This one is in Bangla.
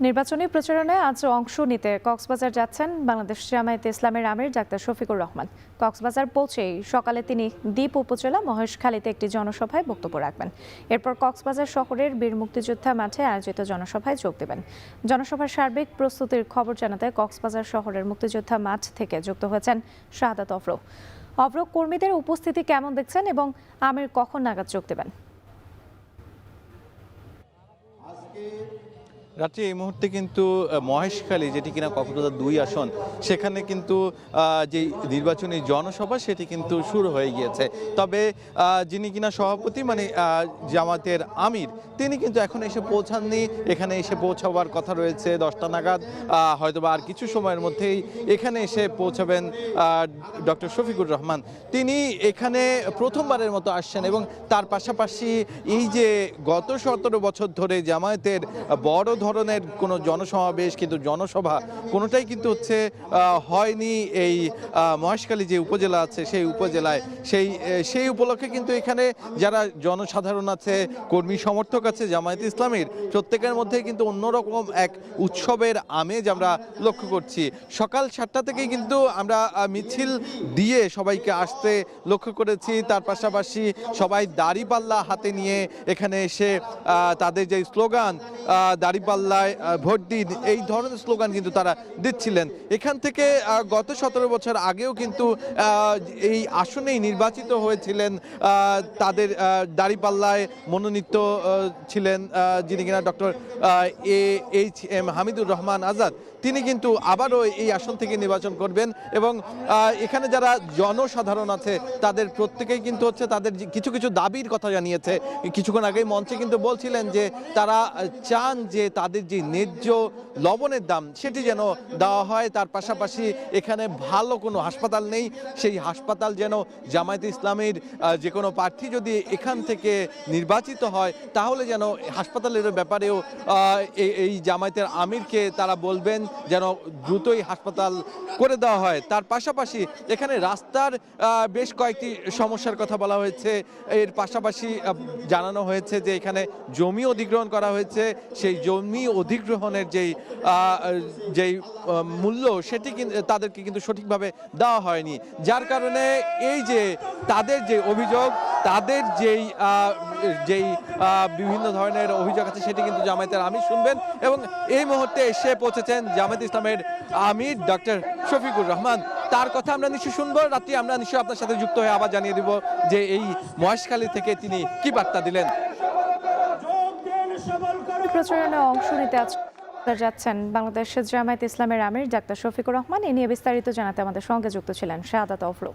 নির্বাচনী প্রচারণায় আজ অংশ নিতে কক্সবাজার যাচ্ছেন বাংলাদেশ জামায়াতে ইসলামের আমির ডাক্তার শফিকুর রহমান। কক্সবাজার পৌঁছেই সকালে তিনি দ্বীপ উপজেলা মহেশখালীতে একটি জনসভায় বক্তব্য রাখবেন। এরপর কক্সবাজার শহরের বীর মুক্তিযোদ্ধা মাঠে আয়োজিত জনসভায় যোগ দেবেন। জনসভার সার্বিক প্রস্তুতির খবর জানাতে কক্সবাজার শহরের মুক্তিযোদ্ধা মাঠ থেকে যুক্ত হয়েছেন শাহাদাত অভ্র। অভ্র, কর্মীদের উপস্থিতি কেমন দেখছেন এবং আমির কখন নাগাদ যোগ দেবেন? রাত্রি এই মুহূর্তে কিন্তু মহেশখালী, যেটি কিনা কক্সবাজার 2 আসন, সেখানে কিন্তু যে নির্বাচনী জনসভা সেটি কিন্তু শুরু হয়ে গিয়েছে। তবে যিনি কিনা সভাপতি জামাতের আমির, তিনি কিন্তু এখন এসে পৌঁছাননি। এখানে এসে পৌঁছাবার কথা রয়েছে 10টা নাগাদ, হয়তোবা আর কিছু সময়ের মধ্যেই এখানে এসে পৌঁছাবেন ডক্টর শফিকুর রহমান। তিনি এখানে প্রথমবারের মতো আসছেন এবং তার পাশাপাশি এই যে গত 17 বছর ধরে জামায়াতের বড় ধরনের কোনো জনসমাবেশ কিন্তু জনসভা কোনোটাই কিন্তু হয়নি এই মহেশখালী যে উপজেলা আছে সেই উপজেলায়। সেই উপলক্ষে কিন্তু এখানে যারা জনসাধারণ আছে, কর্মী সমর্থক আছে জামায়াতে ইসলামীর, প্রত্যেকের মধ্যে কিন্তু অন্যরকম এক উৎসবের আমেজ আমরা লক্ষ্য করছি। সকাল 7টা থেকেই কিন্তু আমরা মিছিল দিয়ে সবাইকে আসতে লক্ষ্য করেছি। তার পাশাপাশি সবাই দাড়িপাল্লা হাতে নিয়ে এখানে এসে তাদের যে স্লোগান দাড়িপাল্লায় ভোট দিন, এই ধরনের স্লোগান কিন্তু তারা দিচ্ছিলেন। এখান থেকে গত 17 বছর আগেও কিন্তু এই আসনেই নির্বাচিত হয়েছিলেন, তাদের দাড়িপাল্লায় মনোনীত ছিলেন যিনি কিনা ডক্টর AHM হামিদুর রহমান আজাদ। তিনি কিন্তু আবারও এই আসন থেকে নির্বাচন করবেন এবং এখানে যারা জনসাধারণ আছে তাদের প্রত্যেকেই কিন্তু তাদের কিছু কিছু দাবির কথা জানিয়েছে। কিছুক্ষণ আগেই মঞ্চে কিন্তু বলছিলেন যে তারা চান যে তাদের যে ন্যায্য লবণের দাম সেটি যেন দেওয়া হয়। তার পাশাপাশি এখানে ভালো কোনো হাসপাতাল নেই, সেই হাসপাতাল যেন জামায়াতে ইসলামীর যে কোনো প্রার্থী যদি এখান থেকে নির্বাচিত হয় তাহলে যেন হাসপাতালের ব্যাপারেও এই জামায়াতের আমিরকে তারা বলবেন যেন দ্রুতই হাসপাতাল করে দেওয়া হয়। তার পাশাপাশি এখানে রাস্তার বেশ কয়েকটি সমস্যার কথা বলা হয়েছে। এর পাশাপাশি জানানো হয়েছে যে এখানে জমি অধিগ্রহণ করা হয়েছে, সেই জমি অধিগ্রহণের যেই মূল্য সেটি তাদেরকে কিন্তু সঠিকভাবে দেওয়া হয়নি, যার কারণে এই যে তাদের যে অভিযোগ, তাদের যেই বিভিন্ন ধরনের অভিযোগ আছে সেটি কিন্তু জামায়াতের আমির শুনবেন। এবং এই মুহূর্তে এসে পৌঁছেছেন জামায়াত ইসলামের আমির ডক্টর শফিকুর রহমান। তার কথা আমরা নিশ্চয়ই শুনবো। রাত্রি আমরা নিশ্চয়ই আপনার সাথে যুক্ত হয়ে আবার জানিয়ে দিব যে এই মহেশখালী থেকে তিনি কি বার্তা দিলেন। প্রচারণায় অংশ নিতে আজ যাচ্ছেন বাংলাদেশ জামায়াতে ইসলামের আমির ডাক্তার শফিকুর রহমান। এ নিয়ে বিস্তারিত জানাতে আমাদের সঙ্গে যুক্ত ছিলেন শাহাদাত অভ্র।